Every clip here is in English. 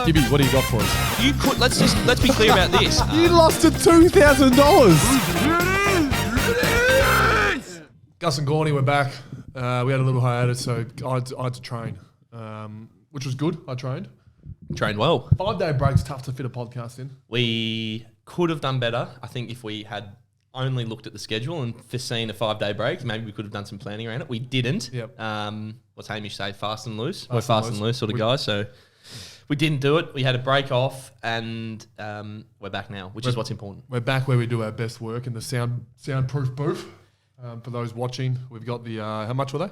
Gibby, what do you got for us? You could let's be clear about this. You lost to $2,000. Gus and Gawny were back. We had a little hiatus, so I had to train, which was good. I trained. Trained well. 5-day break's tough to fit a podcast in. We could have done better. I think if we had only looked at the schedule and foreseen a 5-day break, maybe we could have done some planning around it. We didn't. Yep. What's Hamish say? Fast and loose. Fast We're and fast loose. and loose sort of guys. So we didn't do it. We had a break off, and we're back now, which is what's important. We're back where we do our best work in the soundproof booth. For those watching, we've got the how much were they?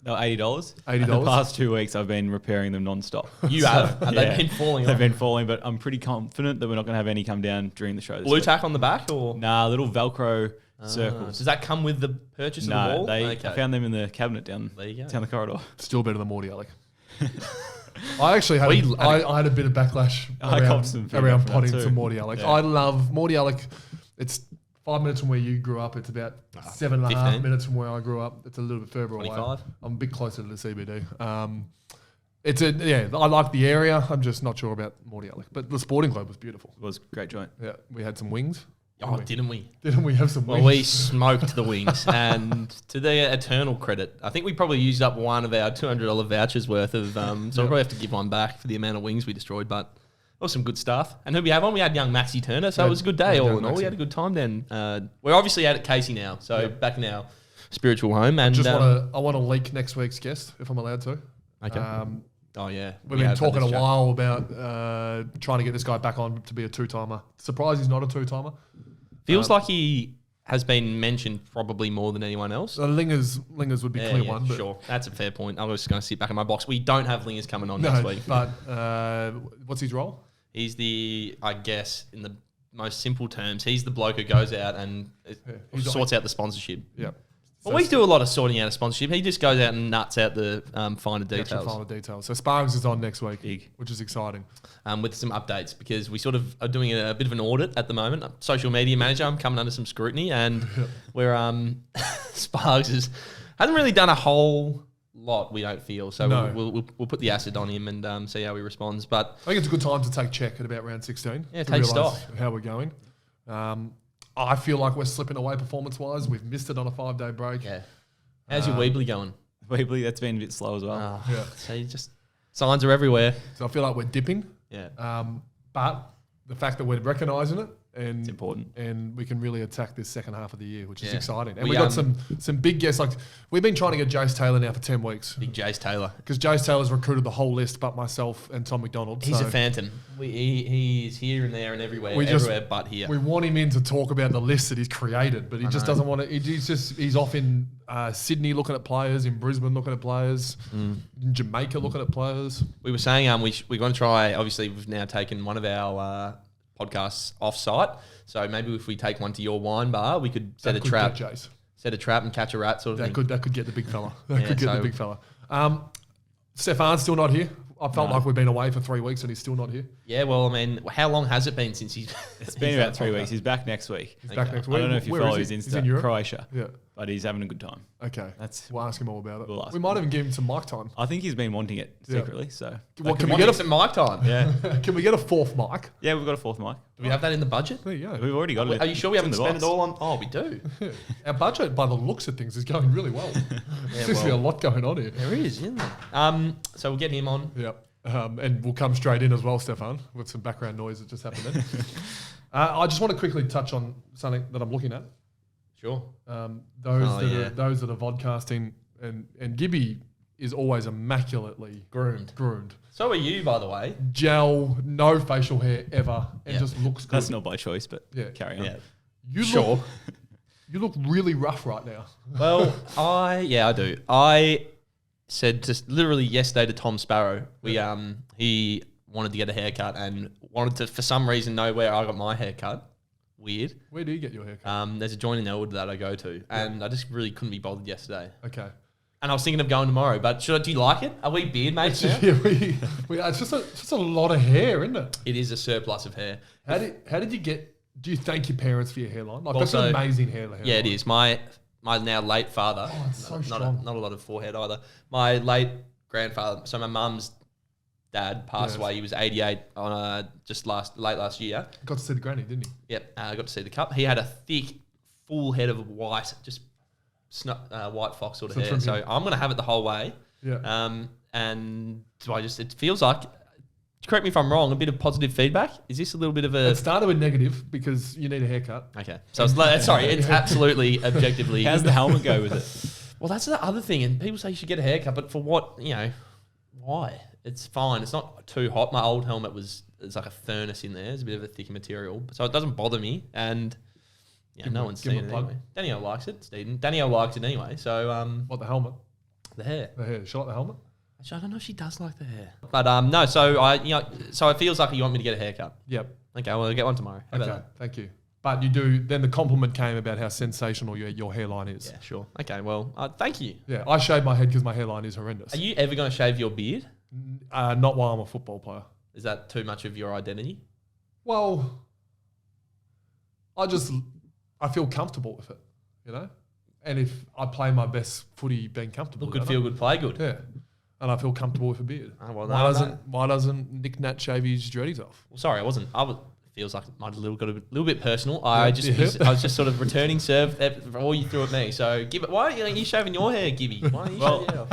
No, $80. $80. The past 2 weeks, I've been repairing them non-stop. You have. And they've been falling They've off. been falling, but I'm pretty confident that we're not going to have any come down during the show this Blue week. tack on the back, or Nah, little Velcro circles. does that come with the purchase of the No, ball? I found them in the cabinet down the corridor. Still better than Morty Alec. I actually had I had a bit of backlash I copped some feedback around for that potting too. to Morty Alec. Yeah. I love Morty Alec. It's 5 minutes from where you grew up. It's about 7.5 15. minutes from where I grew up. It's a little bit further away. 25. I'm a bit closer to the CBD. I like the area. I'm just not sure about Morty Alec. But the sporting club was beautiful. It was a great joint. Yeah, we had some wings. Oh, didn't we? Didn't we have some Well, wings? we smoked the wings, and to their eternal credit, I think we probably used up one of our $200 vouchers worth of. So we'll probably have to give one back for the amount of wings we destroyed. But it was some good stuff. And who we have on? We had young Maxie Turner, so it was a good day all in all. We had a good time then. We're obviously out at Casey now, so back in our spiritual home. And I want to leak next week's guest if I'm allowed to. Okay. Oh yeah, We've been talking a while about trying to get this guy back on to be a two-timer. Surprised he's not a two-timer. Feels like he has been mentioned probably more than anyone else. Lingers would be clear one. But Sure, that's a fair point. I was just going to sit back in my box. We don't have Lingers coming on no, next week. but what's his role? He's I guess, in the most simple terms, he's the bloke who goes out and sorts out the sponsorship. Yeah. Well, we do a lot of sorting out of sponsorship. He just goes out and nuts out the finer details. Final details. So Sparks is on next week, Big. which is exciting. With some updates, because we sort of are doing a bit of an audit at the moment. Social media manager, I'm coming under some scrutiny, and we're Sparks hasn't really done a whole lot, we don't feel. So No. we'll put the acid on him and see how he responds. But I think it's a good time to take check at about round 16. Yeah, to take realise stock. how we're going. I feel like we're slipping away performance-wise. We've missed it on a 5-day break. yeah, how's your Weebly going? Weebly, that's been a bit slow as well. Yeah. So you just signs are everywhere. So I feel like we're dipping. Yeah. But the fact that we're recognising it and It's important. and we can really attack this second half of the year, which is Yeah. exciting. And We, we got some big guests. Like we've been trying to get Jace Taylor now for 10 weeks Big Jace Taylor. because Jace Taylor's recruited the whole list, but myself and Tom McDonald. He's so a phantom. He's here and there and everywhere. We just- everywhere but here. we want him in to talk about the list that he's created, but he just doesn't want to. He's off in Sydney looking at players, in Brisbane looking at players, in Jamaica looking at players. We were saying we're going to try. Obviously, we've now taken one of our podcasts off site. So maybe if we take one to your wine bar, we could set That a could trap. get Jace. Set a trap and catch a rat sort of thing. That could get the big fella. That Yeah, could get the so- big fella. Stefan's still not here. I felt like we've been away for 3 weeks and he's still not here. Yeah, well, I mean, how long has it been since he's... It's been about 3 weeks. He's back next week. He's back next I week. don't know if you Where follow is his he? He's in Insta, Europe? Croatia, Yeah. but he's having a good time. Okay. We'll ask him all about it. We'll ask we him. might even give him some mic time. I think he's been wanting it secretly. So What, can we Wanting get some mic time? yeah, Can we get a fourth mic? yeah, we've got a fourth mic. Do we have that in the budget? There you go. We've already got it. Are you sure we It's in haven't the spent it box. all on... Oh, we do. Our budget, by the looks of things, is going really well. There's actually a lot going on here. There is, isn't there? So we'll get him on. Yeah. And we'll come straight in as well, Stefan, with some background noise that just happened then. I just want to quickly touch on something that I'm looking at. Sure. Those that are vodcasting, and Gibby is always immaculately groomed. So are you, by the way. Gel, no facial hair ever, and just looks good. That's not by choice, but carry on. Yeah. You look really rough right now. Well, I do. I said just literally yesterday to Tom Sparrow, he wanted to get a haircut and wanted to, for some reason, know where I got my haircut. Weird. Where do you get your haircut? There's a joint in Elwood that I go to, and I just really couldn't be bothered yesterday. Okay. And I was thinking of going tomorrow, but do you like it? Are we beard mates now? Yeah, it's just a lot of hair, isn't it? It is a surplus of hair. How did you get? Do you thank your parents for your hairline? Like Also- that's an amazing hairline. Yeah, it is. My now late father. Oh, it's so not strong. not a lot of forehead either. My late grandfather. So my mum's dad passed away. He was 88 on late last year. Got to see the granny, didn't he? Yep, I got to see the cup. He had a thick, full head of white, just white fox sort of hair. So I'm going to have it the whole way. Yeah. And so it feels like, correct me if I'm wrong, a bit of positive feedback. Is this a little bit of a... It started with negative because you need a haircut. Okay. So it's absolutely objectively... How's the helmet go with it? Well, that's the other thing. And people say you should get a haircut, but for what, why? It's fine. It's not too hot. My old helmet it's like a furnace in there. There's a bit of a thicker material. So it doesn't bother me. And no one's seen it anyway. Danielle likes it. Danielle likes it anyway. So... What, the helmet? The hair. The hair. She like the helmet? Actually, I don't know if she does like the hair. But no, so it feels like you want me to get a haircut. Yep. Okay, well, I'll get one tomorrow. How about Okay, that? thank you. But you do, then the compliment came about how sensational your hairline is. Yeah, sure. Okay, well, thank you. Yeah, I shave my head because my hairline is horrendous. Are you ever going to shave your beard? Not while I'm a football player. Is that too much of your identity? Well, I feel comfortable with it, And if I play my best footy being comfortable. Look good, feel good, play good. Yeah. And I feel comfortable with a beard. Oh, well, why doesn't Nick Nat shave his dreadies off? Well, sorry, I wasn't. Feels like it might have got a little bit personal. I was just sort of returning serve for all you threw at me. So why aren't you shaving your hair, Gibby? Why don't you shave your hair off?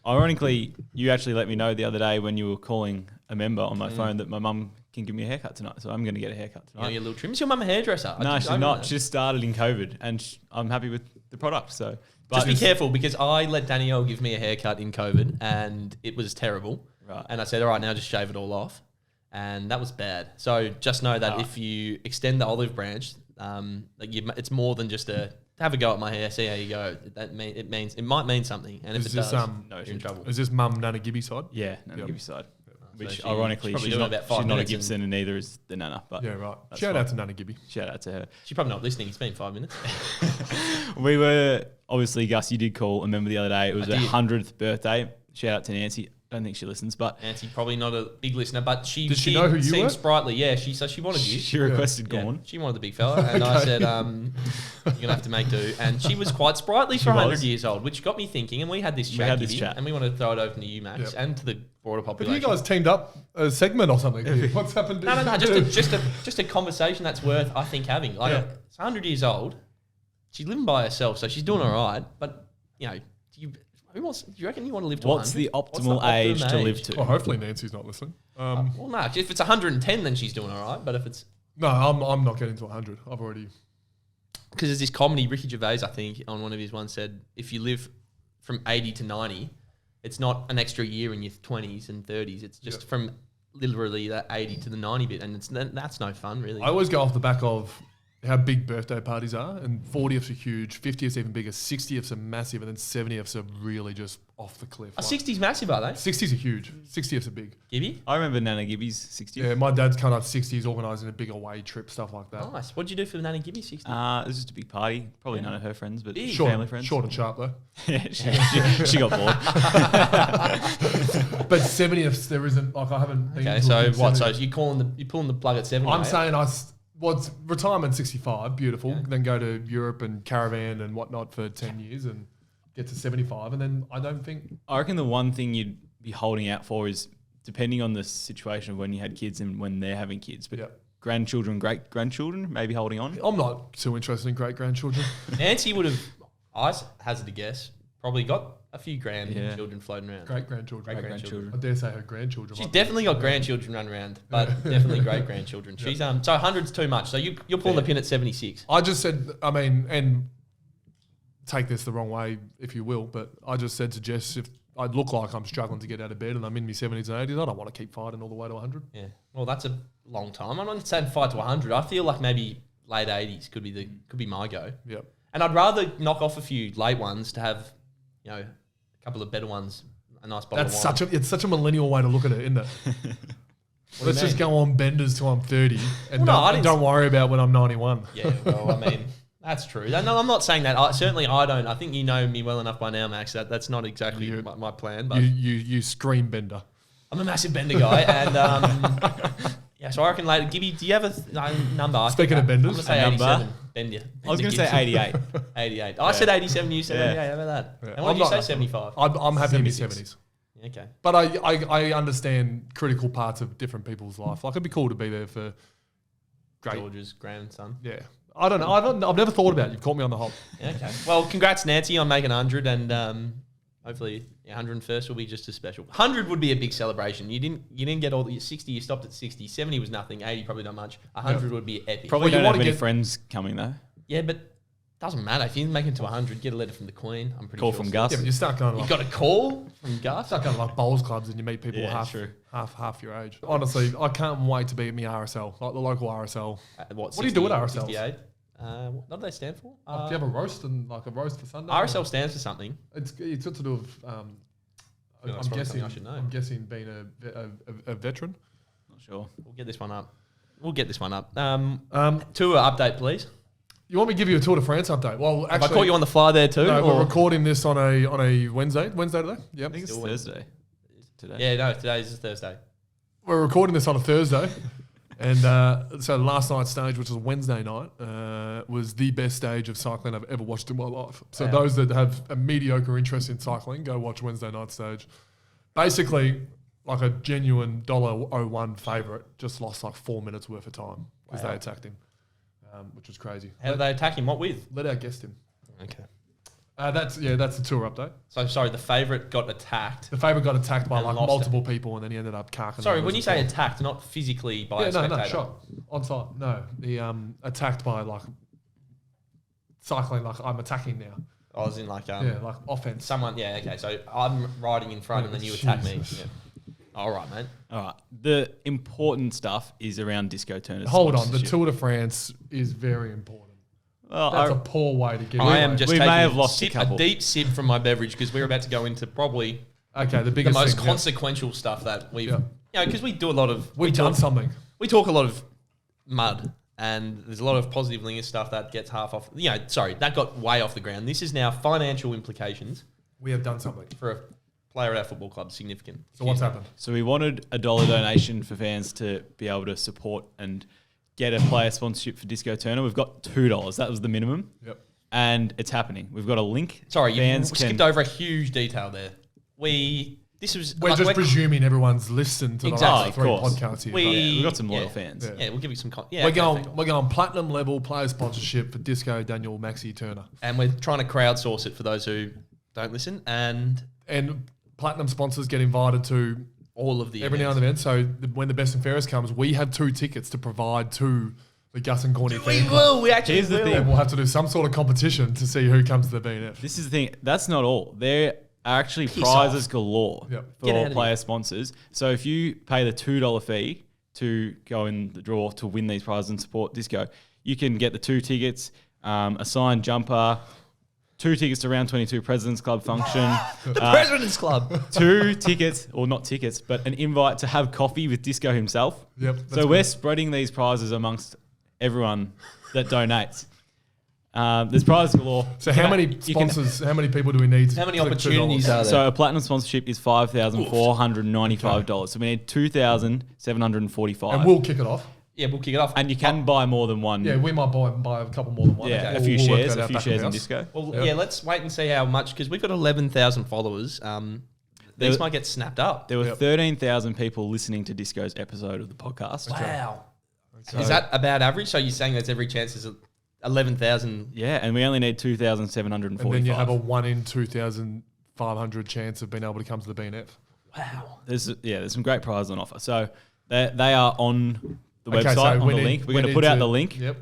Ironically, you actually let me know the other day when you were calling a member on my phone that my mum can give me a haircut tonight. So I'm going to get a haircut tonight. Your little trim. Is your mum a hairdresser? No, she's not. She just started in COVID and I'm happy with the product. So just be careful because I let Danielle give me a haircut in COVID and it was terrible. Right. And I said, all right, now just shave it all off. And that was bad. So just know that if you extend the olive branch, it's more than just have a go at my hair, see how you go. It might mean something. And if it does, you're in trouble. Is this mum Nana Gibby side? Yeah, Nana Gibby side. Which so ironically, she's not a Gibson and neither is the Nana. But yeah, right. Shout out to Nana Gibby. Shout out to her. She's probably not listening. It's been 5 minutes. We were, obviously, Gus, you did call a member the other day. It was her 100th birthday. Shout out to Nancy. I don't think she listens, but Nancy probably not a big listener, but she did she know who you seemed were? Sprightly. Yeah, she wanted you. She requested Gawny. Yeah, she wanted the big fella, and I said, "You're gonna have to make do." And she was quite sprightly for 100 years old, which got me thinking. And we had this chat, and we want to throw it open to you, Max, and to the broader population. But you guys teamed up a segment or something. What's happened? No. Just a conversation that's worth, I think, having. Like, it's 100 years old. She's living by herself, so she's doing all right. But do you reckon you want to live to 100? What's the optimal age to live to? Well, hopefully Nancy's not listening. Well, no. If it's 110, then she's doing all right. But if it's... No, I'm not getting to 100. I've already... Because there's this comedy, Ricky Gervais, I think, on one of his ones said, if you live from 80 to 90, it's not an extra year in your 20s and 30s. It's just from literally that 80 to the 90 bit. And that's no fun, really. I always go off the back of how big birthday parties are, and 40ths are huge, 50ths even bigger, 60ths are massive, and then 70ths are really just off the cliff. 60s massive, are they? 60s are huge. 60ths are big. Gibby? I remember Nana Gibby's 60th. Yeah, my dad's kind of 60s, organising a big away trip, stuff like that. Nice. What did you do for the Nana Gibby 60? It was just a big party. Probably none of her friends, but Short, family friends. Short and sharp, though. Yeah, she got bored. But 70ths, there isn't, like, I haven't been Okay, to so a what? 70th. So you're pulling the plug at 70? I'm saying it's retirement 65, beautiful. Then go to Europe and caravan and whatnot for 10 years and get to 75. And then I don't think... I reckon the one thing you'd be holding out for is, depending on the situation of when you had kids and when they're having kids, but grandchildren, great-grandchildren, maybe holding on. I'm not too interested in great-grandchildren. Nancy would have, I hazard to guess, probably got a few grandchildren floating around. Great-grandchildren. I dare say her grandchildren. She's definitely got grandchildren running around, but definitely great-grandchildren. She's so 100's too much. So you're pulling the pin at 76. I just said, I mean, and take this the wrong way if you will, but I just said to Jess, if I look like I'm struggling to get out of bed and I'm in my 70s and 80s, I don't want to keep fighting all the way to 100. Yeah. Well, that's a long time. I'm not saying fight to 100. I feel like maybe late 80s could be my go. Yep. And I'd rather knock off a few late ones to have, a couple of better ones, a nice bottle of wine. It's such a millennial way to look at it, isn't it? Let's just go on benders till I'm 30 and don't worry about when I'm 91. Yeah, well, I mean, that's true. No, I'm not saying that. I don't. I think you know me well enough by now, Max, that's not exactly my plan. But you scream bender. I'm a massive bender guy. And so I reckon later. Gibby, do you have a number? Speaking of benders. I'm going to say 87. Bender. I was going to say 88. 88. I said 87, you said 88. How about that? Yeah. And what did you say, 75? I'm happy in my 70s. Okay. But I understand critical parts of different people's life. Like, it'd be cool to be there for George's grandson. Yeah. I don't know. I've never thought about it. You've caught me on the hop. Yeah, okay. Well, congrats, Nancy, on making 100, and hopefully 101st will be just as special. 100 would be a big celebration. You didn't get all the 60. You stopped at 60. 70 was nothing. 80 probably not much. 100 would be epic. Probably don't have many friends coming though. Yeah, but doesn't matter. If you make it to 100, get a letter from the Queen. I'm pretty Call sure. from Gus. Yeah, but you start going You like, got a call from Gus? start going like bowls clubs and you meet people Yeah, true. half your age. Honestly, I can't wait to be at my RSL, like the local RSL. What do you do at RSLs? 68? What do they stand for? Do you have a roast and like a roast for Sunday? RSL stands for something. It's got to do with. That's I'm probably guessing. something I should know. I'm guessing being a veteran. Not sure. We'll get this one up. Tour update, please. You want me to give you a Tour de France update? Well, Have actually, I caught you on the fly there too? no, or? we're recording this on a Wednesday. Wednesday today. Yep. I think it's Still Thursday. Today. Yeah, no, today's Thursday. We're recording this on a Thursday. And so last night's stage, which was Wednesday night, was the best stage of cycling I've ever watched in my life. So Wow. those that have a mediocre interest in cycling, go watch Wednesday night stage. Basically, like a genuine $1 favourite, just lost like 4 minutes worth of time because Wow. they attacked him, which was crazy. How did they attack him? What with? Let our guest in. Okay. That's the tour update. So sorry, the favourite got attacked. The favourite got attacked by And like lost multiple people, and then he ended up carking. Sorry, others when you as say well. attacked, not physically by a no, spectator. shot on site. No, he attacked by like cycling. Like, I'm attacking now. I was in like Like offense. someone. Yeah, okay. So I'm riding in front, and then you attack me. Jesus. Yeah. All right, mate. All right. The important stuff is around Disco Turners. Hold on, the sponsorship. Tour de France is very important. Well, That's a poor way to get. I it. am just We may taking have lost a a couple. deep sip from my beverage because we're about to go into probably Okay. The the biggest most thing, yeah. consequential stuff that we've, Yeah. because we do a lot of, We've done something. we talk a lot of mud, and there's a lot of positive Lingers stuff that gets half off. That got way off the ground. This is now financial implications We have done something. for a player at our football club. Significant. So what's happened? So we wanted a $1 donation for fans to be able to support and get a player sponsorship for Disco Turner. We've got $2. That was the minimum. Yep. And it's happening. We've got a link. Sorry, you fans skipped over a huge detail there. This was We're just presuming everyone's listened to the Exactly. last Of 3 course. podcasts here. We've got some loyal fans. Yeah. Yeah, we'll give you some. We're going platinum level player sponsorship for Disco Daniel Maxi Turner, and we're trying to crowdsource it for those who don't listen, and and platinum sponsors get invited to all of the every now events. and then. So when the best and fairest comes, we have 2 tickets to provide to the Gus and Gawny fan club. We actually Here's the will. thing. And we'll have to do some sort of competition to see who comes to the BNF. This is the thing. That's not all. There are actually Piss prizes off. galore Yep. Get out for of player here. sponsors. So if you pay the $2 fee to go in the draw to win these prizes and support Disco, you can get the 2 tickets, a signed jumper, 2 tickets to Round 22 President's Club function, The President's Club. 2 tickets, or not tickets, but an invite to have coffee with Disco himself. Yep. that's So we're good. spreading these prizes amongst everyone that donates. There's prizes galore. So how many You can- sponsors? How many people do we need? How many to click opportunities $2? are there? So a platinum sponsorship is $5,495. So we need $2,745. And we'll kick it off. Yeah, we'll kick it off. And you can buy more than one. Yeah, we might buy a couple more than one. Yeah, Okay. a few We'll work shares, that a out few back shares of in house. Disco. Well, Yep. yeah, let's wait and see how much, because we've got 11,000 followers. These There- might get snapped up. There were Yep. 13,000 people listening to Disco's episode of the podcast. Wow. So- Is that about average? So you're saying there's every chance there's 11,000? Yeah, and we only need And 2,745. then you have a 1 in 2,500 chance of being able to come to the BNF. Wow. There's some great prizes on offer. So they are on the Okay, website, so on we the need- link. We're we going to need put out to- the link. Yep.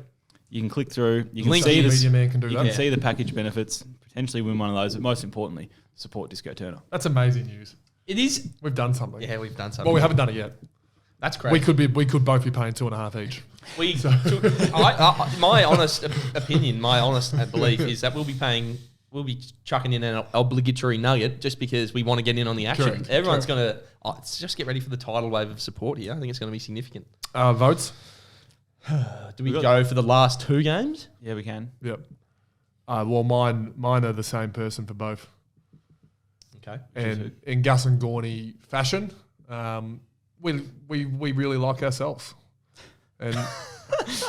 You can click through. You can Link see in. Media this. man can do You that. can see the package benefits. Potentially win one of those. But most importantly, support Disco Turner. That's amazing news. It is. We've done something. Yeah, we've done something. Well, we haven't done it yet. That's great. We could both be paying 2.5 each. My honest opinion, my honest belief is that we'll be chucking in an obligatory nugget just because we want to get in on the action. Correct. Everyone's going to just get ready for the tidal wave of support here. I think it's going to be significant. Votes. Do we go for the last 2 games? Yeah, we can. Yep. Well, mine are the same person for both. Okay. And in Gus and Gawny fashion, we really like ourselves, and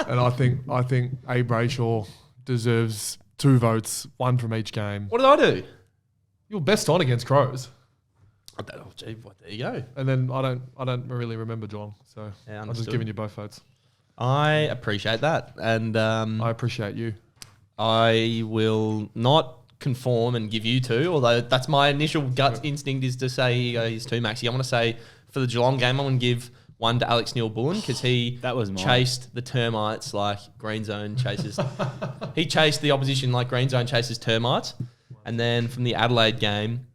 and I think Abe Brayshaw deserves 2 votes, 1 from each game. What did I do? You're best on against Crows. Gee, there you go. And then I don't really remember Geelong, so Yeah, I'm just understood. giving you both votes. I appreciate that. And I appreciate you. I will not conform and give you 2, although that's my initial gut instinct is to say he goes 2, Maxi. I want to say for the Geelong game, I'm going to give 1 to Alex Neil-Bullen because he That was mine. chased the termites like Green Zone chases. He chased the opposition like Green Zone chases termites. And then from the Adelaide game,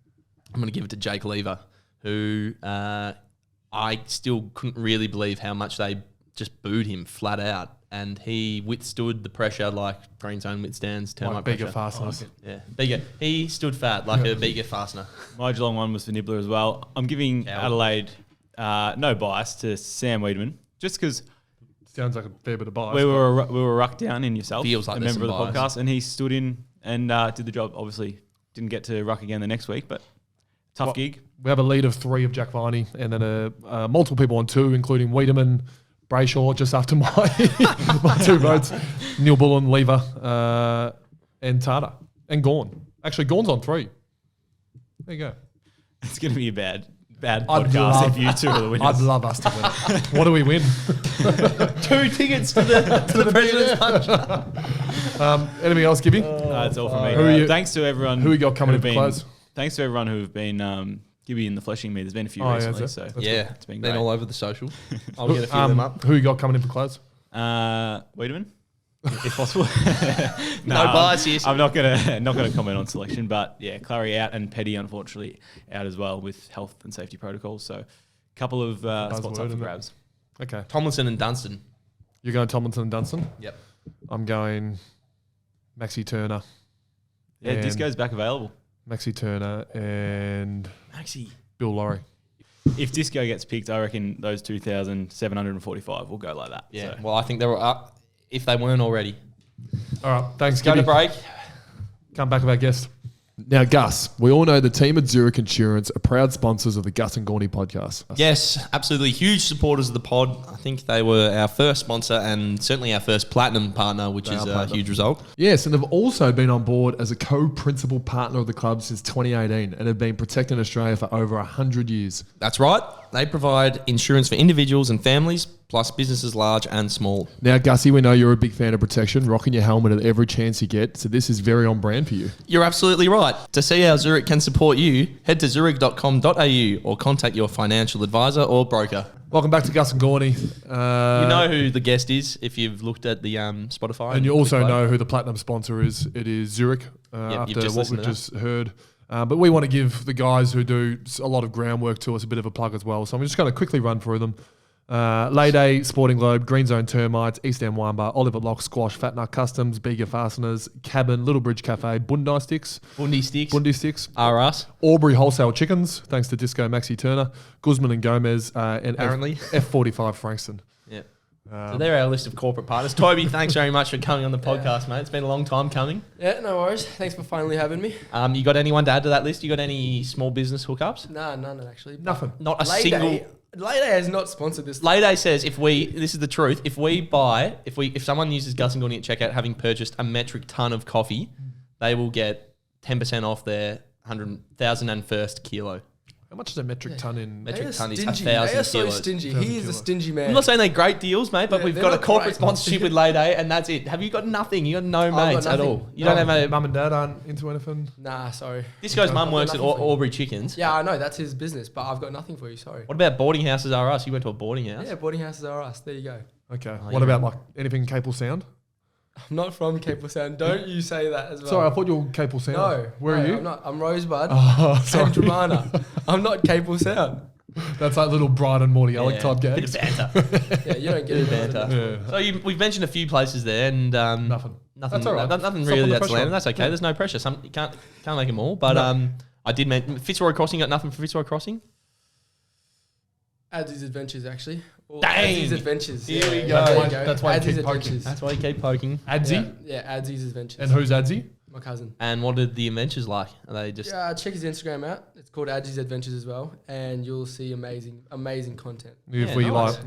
I'm going to give it to Jake Lever, who I still couldn't really believe how much they just booed him flat out. And he withstood the pressure like Green Zone withstands termite Like bigger pressure. fastness. Yeah, Bega. He stood fat like a Bega fastener. My Geelong one was for Nibbler as well. I'm giving Adelaide no bias to Sam Wiedemann, just because Sounds like a fair bit of bias. we were rucked down in yourself, Feels like a there's member of the some bias. podcast, and he stood in and did the job. Obviously, didn't get to ruck again the next week, but tough gig. We have a lead of 3 of Jack Viney, and then multiple people on 2, including Wiedemann, Brayshaw, just after my 2 votes. Neil Bullen, Lever, and Tata. And Gawn. Actually, Gawn's on 3. There you go. It's going to be a bad I'd podcast love- if you 2 are the winners. I'd love us to win it. What do we win? 2 tickets to the President's Lunch. Anything else, Gibby? That's all from me. Who are you- Thanks to everyone. who we got coming who've in for close? Thanks to everyone who've been Gibby in the fleshing me. There's been a few Oh, yeah, recently, that's so it. Yeah, it's been been great. all over the social. I'll get a few of them up. Who you got coming in for close? Wiedemann, if possible. No bias here. I'm not gonna comment on selection, but yeah, Clary out and Petty unfortunately out as well with health and safety protocols. So a couple of spots Buzzword, up for isn't it? grabs. Okay. Tomlinson and Dunstan. You're going Tomlinson and Dunstan? Yep. I'm going Maxi Turner. Yeah, And Disco's back available. Maxi Turner and Maxi. Bill Laurie. If Disco gets picked, I reckon those 2,745 will go like that. Yeah. So. Well, I think they were up if they weren't already. All right. Thanks, Go to Gibby. break. Come back with our guest. Now, Gus, we all know the team at Zurich Insurance are proud sponsors of the Gus and Gawny podcast. Yes, absolutely. Huge supporters of the pod. I think they were our first sponsor and certainly our first platinum partner, which is a platinum. huge result. Yes, and they've also been on board as a co-principal partner of the club since 2018 and have been protecting Australia for over 100 years. That's right. They provide insurance for individuals and families, plus businesses large and small. Now, Gussie, we know you're a big fan of protection, rocking your helmet at every chance you get, so this is very on brand for you. You're absolutely right. To see how Zurich can support you, head to zurich.com.au or contact your financial advisor or broker. Welcome back to Gus and Gawny. You know who the guest is if you've looked at the Spotify. And you also click play. know who the platinum sponsor is. It is Zurich, you've after just what listened we've to just heard. But we want to give the guys who do a lot of groundwork to us a bit of a plug as well. So I'm just going to quickly run through them. Lay Sporting Globe, Green Zone Termites, East End Wine Bar, Oliver Lock, Squash, Fat Nut Customs, Bega Fasteners, Cabin, Little Bridge Cafe, Bundi Sticks, Bundy Sticks are us. Aubrey Wholesale Chickens, thanks to Disco Maxi Turner, Guzman and Gomez, and Apparently. F45 Frankston. Yeah. So they're our list of corporate partners. Toby, thanks very much for coming on the podcast, mate. It's been a long time coming. Yeah, no worries. Thanks for finally having me. You got anyone to add to that list? You got any small business hookups? Nah, none actually. Nothing. Not a Lay single. Day, Lay Day has not sponsored this. Lay says if this is the truth, if someone uses Gus and Gawny at checkout having purchased a metric ton of coffee, they will get 10% off their 101st kilo. How much is a metric ton in? Metric They are ton is stingy. 1,000 They are so kilos. stingy. 1,000 He is a kilos. stingy man. I'm not saying they're great deals, mate, but Yeah, we've they're got a not corporate great. sponsorship with Lay Day, and that's it. Have you got nothing? You got no got mates at nothing. all. You don't have a. Mum and Dad aren't into anything. Nah, sorry. Disco's mum I've got works at nothing for you. Aubrey Chickens. Yeah, I know that's his business, but I've got nothing for you. Sorry. What about boarding houses are us? You went to a boarding house. Yeah, boarding houses are us. There you go. Okay. Oh, What you're about right. like anything Capel Sound? I'm not from Capel Sound. Don't you say that as well. Sorry, I thought you were Capel Sound. No. Where no, are you? I'm not. I'm Rosebud. Oh, and sorry. Dramana. I'm not Capel Sound. That's like little Brian and Morty Alec type Bit gags. of banter. Yeah, you don't get it. banter. Yeah. So we've mentioned a few places there, and Nothing. nothing, That's all right. nothing Stop really on the that's pressure. landed. That's okay. Yeah. There's no pressure. You can't make them all, but No. I did mention Fitzroy Crossing. Got nothing for Fitzroy Crossing. Adzie's Adventures, actually. Or Dang. Adzie's Adventures. Here we Yeah, go. there you That's why you Adzie's keep poking. Adventures. That's why you keep poking. Adzi? Yeah, Adzie's Adventures. And who's Adzi? My cousin. And what are the adventures like? Are they just Yeah, check his Instagram out. It's called Adzie's Adventures as well, and you'll see amazing content. If Yeah, we nice.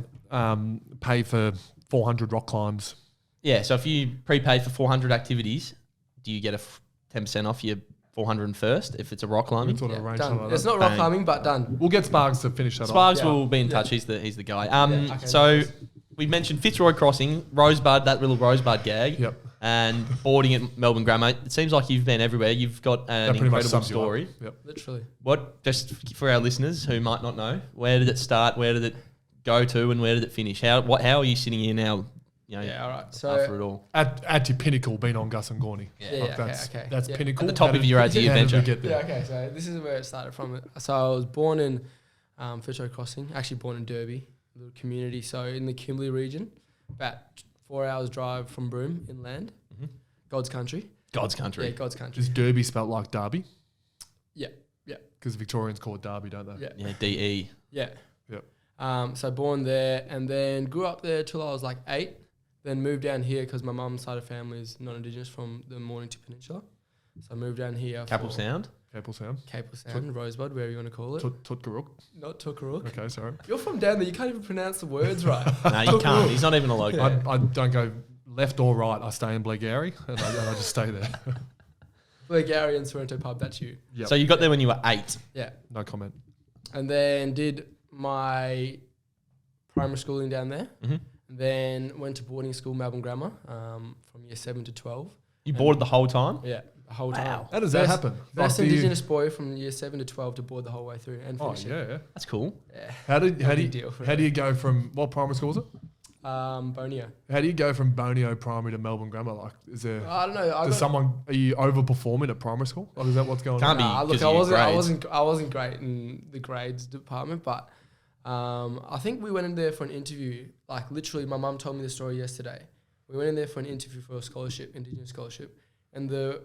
pay for 400 rock climbs. yeah? So if you prepay for 400 activities, do you get a 10% off your 401st if it's a rock climbing. Sort of arrange Done. something like It's that. not rock Bang. climbing, but done. We'll get Sparks to finish that Sparks Yeah. will be in Yeah. touch. He's the guy. Okay, So nice. we mentioned Fitzroy Crossing, Rosebud, that little Rosebud gag. Yep. And boarding at Melbourne Grammar. It seems like you've been everywhere. You've got an That pretty much incredible sums you up. story. Yep. Literally. What, just for our listeners who might not know, where did it start? Where did it go to? And where did it finish? How are you sitting here now? You know, Yeah, all right. So after it all, At your pinnacle, being on Gus and Gawny. Yeah, Like okay, that's okay. that's Yeah. pinnacle. At the top How of did- your AT how did we adventure. get there? yeah, okay. So this is where it started from. So I was born in Fitzroy Crossing. Actually born in Derby, a little community. So in the Kimberley region, about 4 hours drive from Broome inland, God's country. God's country. Yeah, God's country. Is Derby spelt like Derby? Yeah, yeah, Because Victorians call it Derby, don't they? yeah, Yeah, DE. yeah. Yep. So born there, and then grew up there till I was like 8. Then moved down here because my mum's side of family is non-Indigenous from the Mornington Peninsula. So I moved down here. Capel for Sound. Capel Sound. Capel Sound, Rosebud, wherever you want to call it. Tutkaruk. Not Tookarook. Okay, sorry. You're from down there. You can't even pronounce the words right. No, you can't. He's not even a local. Yeah. I don't go left or right. I stay in Blackgowrie and I just stay there. Blackgowrie and Sorrento pub. That's you. Yep. So you got there when you were 8. Yeah. No comment. And then did my primary schooling down there. Mhm. Then went to boarding school, Melbourne Grammar, from year 7 to 12. You boarded the whole time? Yeah, the whole time. Wow. How does that happen? Best Like, do you- Indigenous boy from year 7 to 12 to board the whole way through and Oh finish it. yeah. That's cool. Yeah. How do big you deal for how me. do you go from what primary school is it? Bonio. How do you go from Bonio Primary to Melbourne Grammar? Like, is there? I don't know. Are you overperforming at primary school? Like, is that what's going Can't on? be. Nah, look, 'cause I of your wasn't. grades. I wasn't great in the grades department, but I think we went in there for an interview. Like literally, my mum told me the story yesterday. We went in there for an interview for a scholarship, Indigenous scholarship, and the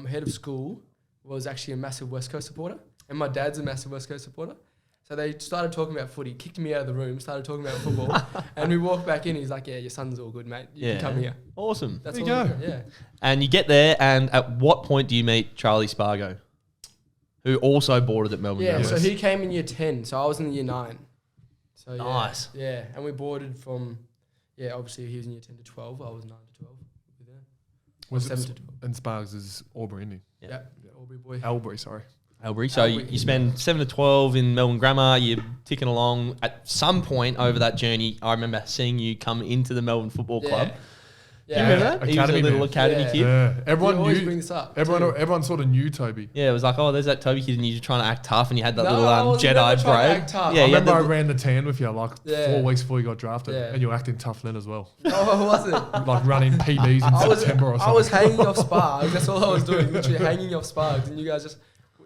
head of school was actually a massive West Coast supporter, and my dad's a massive West Coast supporter. So they started talking about footy, kicked me out of the room, started talking about football, and we walked back in. He's like, "Yeah, your son's all good, mate. You can come here." Awesome. That's There you all. go. Yeah. And you get there, and at what point do you meet Charlie Spargo, who also boarded at Melbourne Yeah, Grammar? so he came in year 10, so I was in year 9. So yeah, Nice. Yeah, and we boarded from, obviously he was in year 10 to 12, I was 9 to 12. We were there. Was 7 it, to 12. and Sparks is Albury, isn't he? Yeah. Yeah, Albury boy. Albury, sorry. Albury. So Albury. you spend 7 to 12 in Melbourne Grammar. You're ticking along. At some point over that journey, I remember seeing you come into the Melbourne Football Club. Yeah. Do you remember that? He was a Academy little man. academy Yeah. kid. Yeah, You everyone always knew. bring this up. Everyone sort of knew Toby. Yeah, it was like, oh, there's that Toby kid, and you're trying to act tough, and you had that No, little I was Jedi never trying to braid. act tough. Yeah, I you had remember I the- ran the tan with you like Yeah. 4 weeks before you got drafted, Yeah. and you were acting tough then as well, No, I wasn't. like running PBs in September or something. I was hanging off sparks. That's all I was doing, literally hanging off sparks. And you guys just,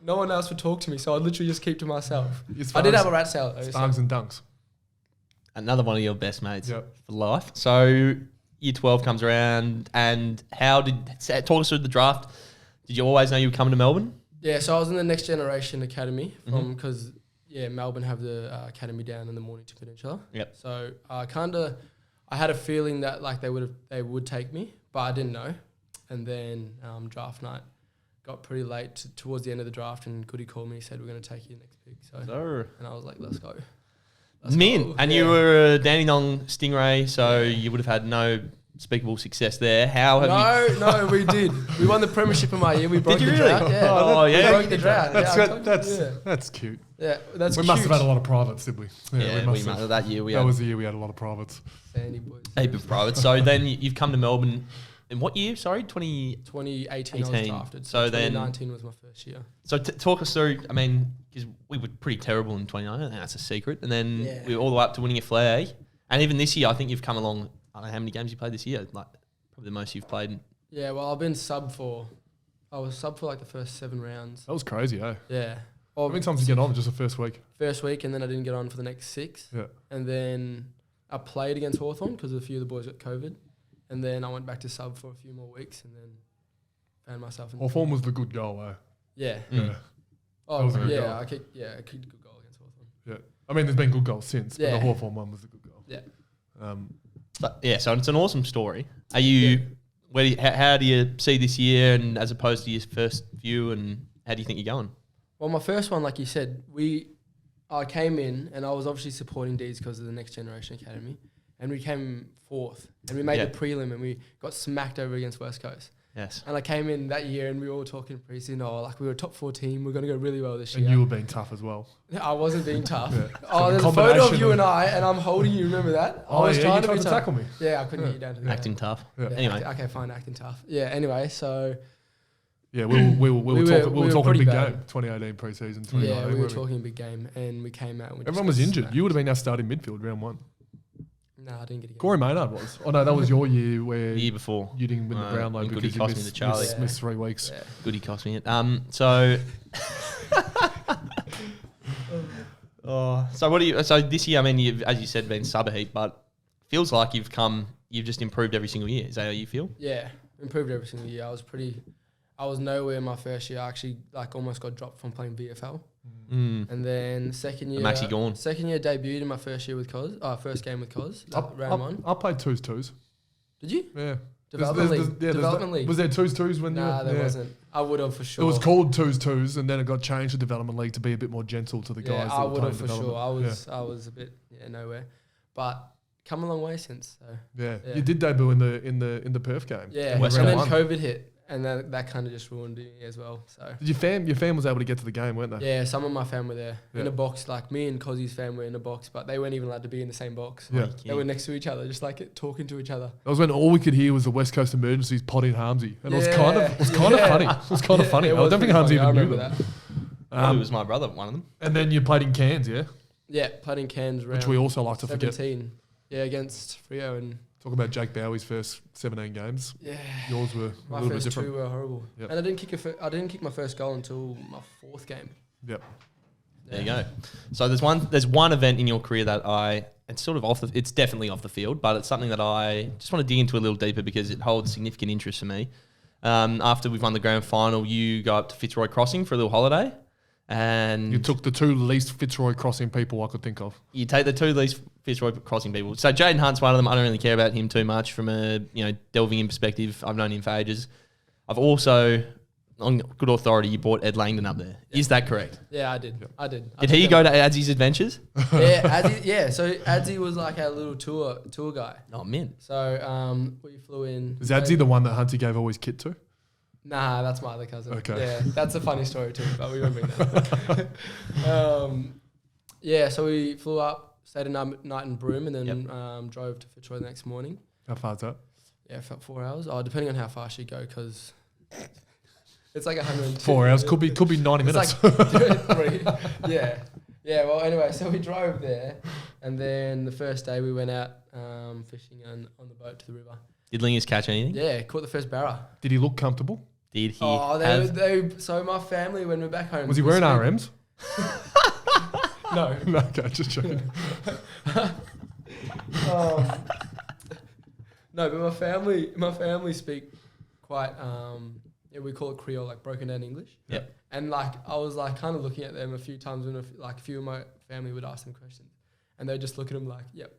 no one else would talk to me, so I'd literally just keep to myself. Your I did Sparks- have a rat tail. though, so- Sparks and dunks. Another one of your best mates Yep. for life. So year 12 comes around, and talk us through the draft. Did you always know you were coming to Melbourne? Yeah, so I was in the Next Generation Academy Mm-hmm. because Melbourne have the academy down in the Mornington Peninsula. Yep. So I had a feeling that like they would take me, but I didn't know. And then draft night got pretty late towards the end of the draft, and Goody called me. He said, "We're going to take you next pick." So and I was like, "Let's go." Let's Mint. go. And Yeah. you were a Dandenong Stingray, so you would have had no speakable success there. How have you? No, we did. We won the premiership in my year. We broke you the really? drought. Yeah. Oh, yeah. We broke the drought. That's yeah, I good. told you, That's cute. yeah, that's We cute. must have had a lot of privates, did we? Yeah, we must have. That year we That had was the year we had a lot of privates. Sandy boys. a heap of private. So then you've come to Melbourne in what year? Sorry, 20. 2018 I was 18. drafted. So then- 2019 was my first year. So talk us through. I mean, because we were pretty terrible in 2019. I don't think that's a secret. And then Yeah. we were all the way up to winning a flag. And even this year, I think you've come along. I don't know how many games you played this year. Like probably the most you've played. Yeah, well, I've been sub for. I was sub for like the first 7 rounds. That was crazy, eh? Yeah. How many times did you get on just the first week? First week, and then I didn't get on for the next 6. Yeah. And then I played against Hawthorn because a few of the boys got COVID. And then I went back to sub for a few more weeks, and then found myself in. Hawthorn was the good goal, eh? Yeah. Mm. Yeah. Oh, That was a good yeah. goal. I kicked a good goal against Hawthorn. Yeah. I mean, there's been good goals since, but Yeah. the Hawthorn one was the good goal. Yeah. But yeah, so it's an awesome story. Are you? Where? How do you see this year, and as opposed to your first view, and how do you think you're going? Well, my first one, like you said, I came in and I was obviously supporting Deeds because of the Next Generation Academy, and we came 4th, and we made Yeah. the prelim, and we got smacked over against West Coast. Yes. And I came in that year and we were all talking pre-season, like we were a top 4 team. We're going to go really well this year. And you were being tough as well. I wasn't being tough. Yeah. Oh, there's a photo of you and I, and I'm holding you. Remember that? I was trying you tried be to tough. tackle me. Yeah, I couldn't get you down to the Acting tough. Yeah. Anyway. Okay, fine, acting tough. Yeah. Anyway, so Yeah, we were talking pretty big bad. game. 2018 preseason. 2019, yeah, we were weren't talking big game, and we came out. And we Everyone just was got injured. smacked. You would have been our starting midfield round 1. No, I didn't get a game. Corey Maynard was. Oh no, that was your year where The year before. you didn't win the Brownlow and because Goody you cost me the Charlie. missed 3 weeks. Yeah. Goody cost me it. So. So what do you? So this year, I mean, you've, as you said, been sub a heap, but feels like you've just improved every single year. Is that how you feel? Yeah, improved every single year. I was nowhere my first year. I actually almost got dropped from playing VFL. And then second year, Maxi gone. Second year debuted in my first year with Koz. First game with Koz, round 1. I played twos. Did you? Yeah. Development league. Development league. Was there twos when Nah, you? there Yeah. wasn't. I would have for sure. It was called twos, and then it got changed to development league to be a bit more gentle to the guys. Yeah, that I were would playing have for development. sure. I was a bit nowhere, but come a long way since. So Yeah. Yeah. You did debut in the Perth game. yeah, West and Ham then won. COVID hit, and that kind of just ruined me as well. So Your fam was able to get to the game, weren't they? yeah, some of my fam were there in Yeah. a box. Like me and Kozzy's fam were in a box, but they weren't even allowed to be in the same box. Yeah. They were next to each other, just talking to each other. That was when all we could hear was the West Coast Emergencies potting Harmsy, and it was Yeah. kind of funny. It was kind of funny. it I was don't think pretty Harmsy funny. I even knew remember them. that. It was my brother, one of them. And then you played in Cairns, yeah, Yeah, played in Cairns round which we also like to forget. 17. Yeah, against Freo and Talk about Jake Bowie's first 17 games. yeah. Yours were a My little bit first different. 2 were horrible, Yep. and I didn't kick my first goal until my 4th game. Yep. There you go. So there's one event in your career that it's sort of it's definitely off the field, but it's something that I just want to dig into a little deeper because it holds significant interest for me. After we've won the grand final, you go up to Fitzroy Crossing for a little holiday, and You took the 2 least Fitzroy Crossing people I could think of. you take the 2 least Fitzroy Crossing people. So Jaden Hunt's one of them. I don't really care about him too much from a delving in perspective. I've known him for ages. I've also, on good authority, you brought Ed Langdon up there. Is that correct? Yeah, I did. I did. Did he go to Adzy's Adventures? Yeah, so Adzy was like our little tour guy. Oh, man. So we flew in. Is Adzi the one that Hunty gave all his kit to? Nah, that's my other cousin. Okay. Yeah, that's a funny story too, but we won't bring that up. Yeah, so we flew up, stayed a night in Broome, and then drove to Fitzroy the next morning. How far is that? Yeah, for 4 hours. Oh, depending on how fast you go, because it's like 102. 4 hours. Could be 90 minutes. It's like 3. Yeah. Yeah, well, anyway, so we drove there, and then the first day we went out fishing on the boat to the river. Did Lingers catch anything? Yeah, caught the first barra. Did he look comfortable? Did he So my family, when we're back home... Was he wearing RMs? No. No, okay, just joking. No, but my family speak quite, we call it Creole, like broken down English. Yep. And like, I was like kind of looking at them a few times when a few of my family would ask them questions, and they'd just look at them like, yep.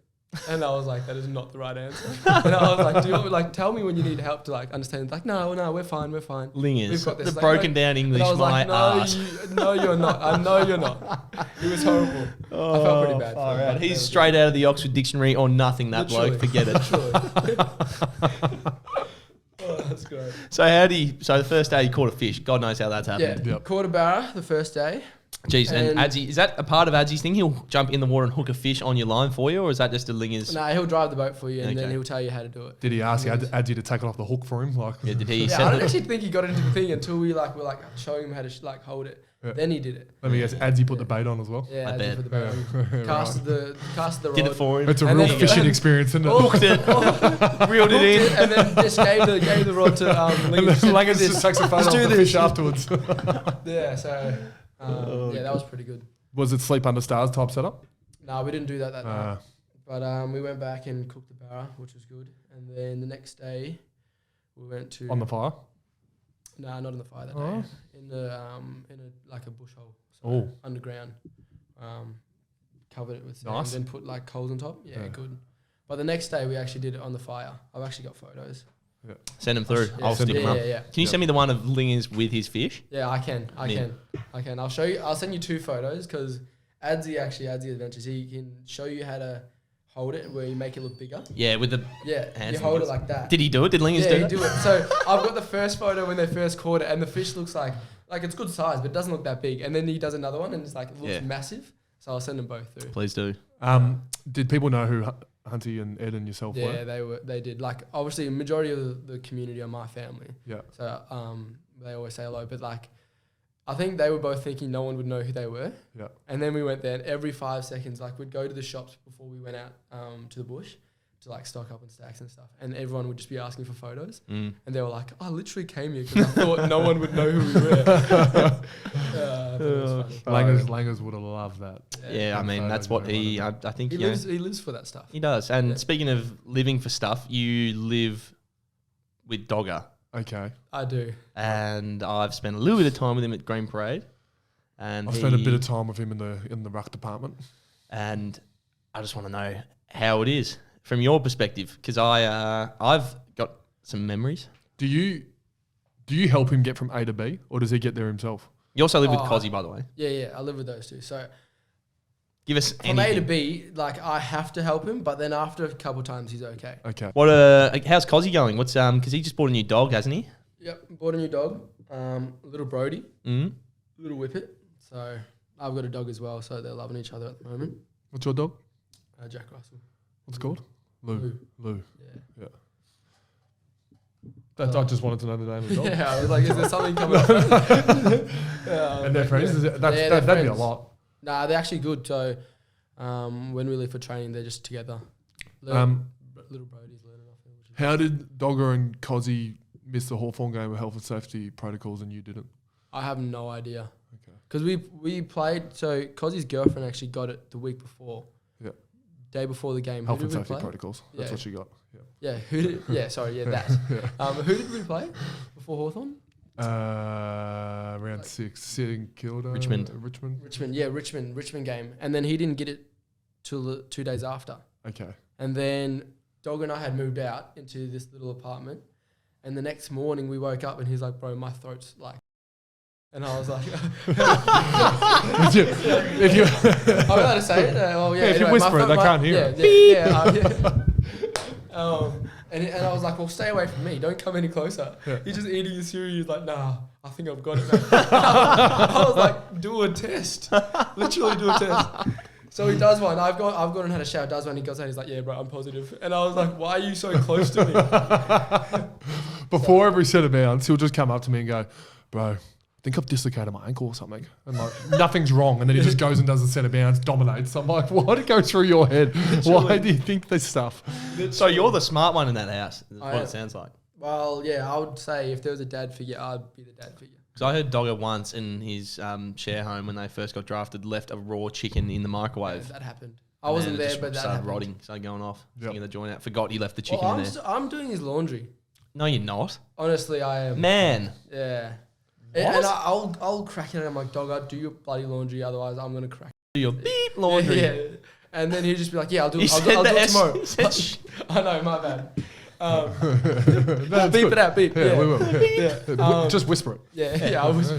And I was like, that is not the right answer. And I was like, do you want me, tell me when you need help to like understand? Like, no, we're fine. Lingers, We've got this. the Like, broken down English, and I was my like, ass. no, you're not. I know you're not. It was horrible. I felt pretty bad. All right. He's straight out of the Oxford Dictionary or nothing, that bloke. Forget it. Oh, that's great. So the first day you caught a fish. God knows how that's Yeah, happened. Yep. caught a barra the first day. Jeez, and And- Adzy, is that a part of Adzy's thing? He'll jump in the water and hook a fish on your line for you, or is that just a Lingers? No, he'll drive the boat for you, and then Okay. he'll tell you how to do it. Did he ask Adzi to take it off the hook for him? Like, Yeah, did he Yeah, I send don't it? actually think he got into the thing until we were showing him how to hold it. Yeah. Then he did it. let me guess, Adzi put the bait on as well. Yeah, I I bet. did for the boat. Yeah. Casted the rod. Did it for him. It's a And real then- fishing experience, isn't it? Hooked it. Reeled it in. and then just gave the rod to And Lingers. then Langers just takes a photo Let's of do the this. fish afterwards. Yeah, so yeah, that was pretty good. Was it sleep under stars type setup? No, we didn't do that night. Uh, But we went back and cooked the barra, which was good. And then the next day, we went to on the fire? No, not in the fire that Oh. day. In a bush hole. So Oh. underground. Covered it with sand, Nice. then put like coals on top. Yeah, Yeah. good. But the next day we actually did it on the fire. I've actually got photos. Send him through. Yeah, I'll stick him up. yeah. Can you send me the one of Lingers with his fish? Yeah, I can. Mint. I can. I'll show you. I'll send you 2 photos because Adzy Adventures, he can show you how to hold it where you make it look bigger. Yeah, with the Yeah, hands you hold it fingers. like that. Did he do it? Did Lingers Yeah, do you it? do it. So I've got the first photo when they first caught it, and the fish looks like it's good size, but it doesn't look that big. And then he does another one, and it's like it looks Yeah. massive. So I'll send them both through. Please do. Did people know who Hunty and Ed and yourself Yeah, were? they did. Like obviously, a majority of the community are my family. Yeah. So they always say hello, but like I think they were both thinking no one would know who they were. Yeah. And then we went there, and every 5 seconds, like we'd go to the shops before we went out to the bush to like stock up on stacks and stuff, and everyone would just be asking for photos, and they were like, "I literally came here because I thought no one would know who we were." Langers would have loved that. Yeah, I mean, that's what he... I think, He lives for that stuff. he does. And Yeah. speaking of living for stuff, you live with Dogga. Okay. I do. And I've spent a little bit of time with him at Green Parade. And I've spent a bit of time with him in the ruck department. And I just want to know how it is from your perspective, because I've got some memories. Do you help him get from A to B, or does he get there himself? You also live with Oh. Kozzy, by the way. Yeah, I live with those two. So Give us from A to anything. B, like I have to help him, but then after a couple times, he's okay. Okay. What how's Kozzy going? What's because he just bought a new dog, hasn't he? Yep, bought a new dog, little Brody, Mm. little Whippet. So I've got a dog as well, so they're loving each other at the moment. What's your dog? Jack Russell. What's it called? Lou. Yeah. Yeah. I just wanted to know the name of the dog. Yeah, I was like, is there something coming up? And they're friends. Yeah. That'd be a friends. lot. Nah, they're actually good. So when we leave for training, they're just together. Little Brody's learning off him. Which is How did Dogga and Kozzy miss the Hawthorn game with health and safety protocols and you didn't? I have no idea. Okay. Because we played, so Kozzy's girlfriend actually got it the week before. Yeah. Day before the game. Health Who and did we safety play? protocols. That's Yeah. what she got. Yeah. Yeah, that. Who did we play before Hawthorn? Round 6, sitting Kilda. Richmond. Richmond game. And then he didn't get it till 2 days after. Okay. And then Dog and I had moved out into this little apartment. And the next morning we woke up and he's like, bro, my throat's like... And I was like... if you I'm allowed to say it? Well, yeah, if you anyway, whisper it, they can't hear yeah, it. And I was like, well, stay away from me. Don't come any closer. Yeah. He's just eating his cereal. He's like, nah, I think I've got it now. I was like, do a test. Literally do a test. So he does one. I've gone and had a shower. Does one. He goes out. He's like, yeah, bro, I'm positive. And I was like, why are you so close to me? Before every set of bounce, he'll just come up to me and go, bro, I think I've dislocated my ankle or something. And like, nothing's wrong. And then he just goes and does a set of bounce, dominates. I'm like, why did it go through your head? Why do you think this stuff? So you're the smart one in that house, is I what am. it sounds like. Well, yeah, I would say if there was a dad figure, I'd be the dad figure. Because I heard Dogga once in his share home when they first got drafted, left a raw chicken in the microwave. That happened. I wasn't there, but that started happened. rotting, started going off, Yep. sticking the joint out. Forgot he left the chicken Well, in there. I'm doing his laundry. No, you're not. Honestly, I am. Man. Yeah. What? And I'll crack it and I'm like, dog, I'll do your bloody laundry, otherwise I'm going to crack Do your beep laundry. Yeah. And then he'd just be like, yeah, I'll do He it. I'll said do the it tomorrow. He said sh- I know, my bad. That's Beep good. it out, beep. Yeah, we will. Yeah. Yeah. Just whisper it. Yeah, I was.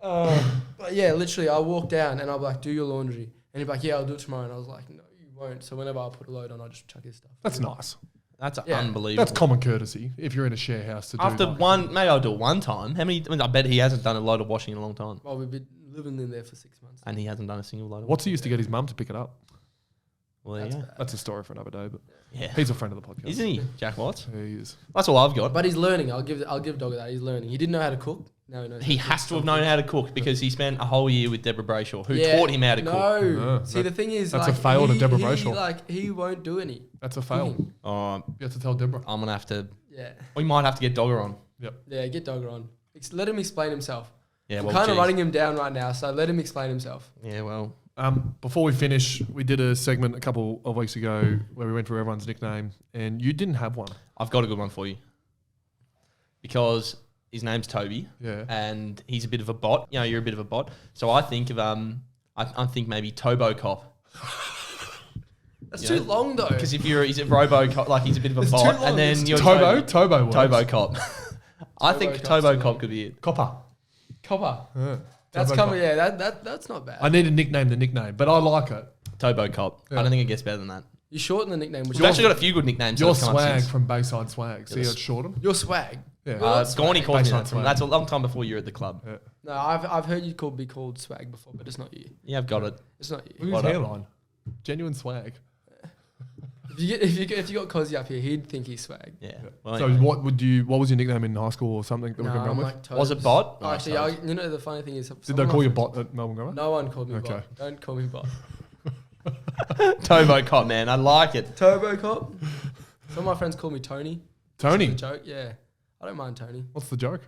But yeah, literally, I'll walk down and I'll be like, do your laundry. And he'd be like, yeah, I'll do it tomorrow. And I was like, no, you won't. So whenever I put a load on, I'll just chuck his stuff. That's nice. That's Yeah. unbelievable. That's common courtesy if you're in a share house to do After that. one, maybe I'll do it one time. How many? I mean, I bet he hasn't done a load of washing in a long time. Well, we've been living in there for 6 months. And he hasn't done a single load of What's he used to get his mum to pick it up? Well, there you That's go. bad. That's a story for another day, but Yeah. he's a friend of the podcast. Isn't he, Jack Watts? Yeah, he is. That's all I've got. But he's learning. I'll give Dogga that. He's learning. He didn't know how to cook. Now he knows. He how has to have known how to cook because he spent a whole year with Deborah Brayshaw, who Yeah, taught him how to cook. No. No, See, the thing is, that's like, a fail to Deborah he, Brayshaw. he won't do any. That's a fail. cooking. Oh, You have to tell Deborah. I'm gonna have to. Yeah. We might have to get Dogger on. Yeah, get Dogga on. Let him explain himself. Yeah, I'm well, kind of geez. running him down right now, so let him explain himself. Yeah, well, Before we finish, we did a segment a couple of weeks ago where we went through everyone's nickname, and you didn't have one. I've got a good one for you because his name's Toby. Yeah. And he's a bit of a bot. You know, you're a bit of a bot. So I think of I think maybe Tobo Cop. That's Yeah. too long though. Because if he's a Robo Cop, like he's a bit of a It's too bot, long, and then it's you're Tobo works. Tobo Cop. I think Cop's Tobo too Cop long. could be it. Copper. Copper. Yeah. That's Tobo coming. Cop. Yeah, that's not bad. I need to nickname the nickname, but I like it. Tobo Cop. Yeah. I don't think it gets better than that. You shorten the nickname. Which We've actually got a few good nicknames. Your that have come up swag since. from Bayside Swag. See how it's shortened? Your swag. Yeah. Gawny calls me Bayside that. swag. That's a long time before you were at the club. Yeah. No, I've heard you be called swag before, but it's not you. Yeah, I've got it. It's not you. Look at What his up? hairline. Genuine swag. If you got Kozzy up here, he'd think he's swag. Yeah. Well, So anyway. what was your nickname in high school or something that we No, could run I'm with? like Was it Bot? Oh, actually, you know the funny thing is, Did they call you Bot at Melbourne Grammar? No one called me Okay. Bot. Don't call me Bot. Tobo Cop, man. I like it. Turbo Cop. Some of my friends call me Tony. Tony. It's a joke, yeah. I don't mind Tony. What's the joke?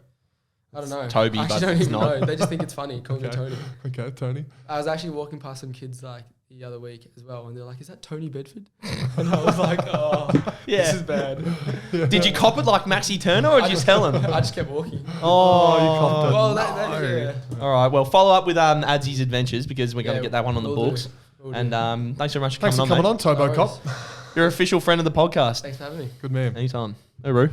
I don't know. Toby, I but actually don't it's even not. know. They just think it's funny. Call me Okay. Tony. Okay, Tony. I was actually walking past some kids like the other week as well, and they're like, "Is that Tony Bedford?" And I was like, "Oh, Yeah. this is bad." Did you cop it like Maxi Turner or did you tell him? I just kept walking. Oh, you copped it. Well, No. yeah. All right. Well, follow up with Adzy's adventures because we're going to Yeah, get that one on the we'll do. books. We'll do. And thanks very much for Thanks for coming coming on, on, Tobo No Cop. worries. You're an official friend of the podcast. Thanks for having me. Good man. Anytime. Hey, Roo.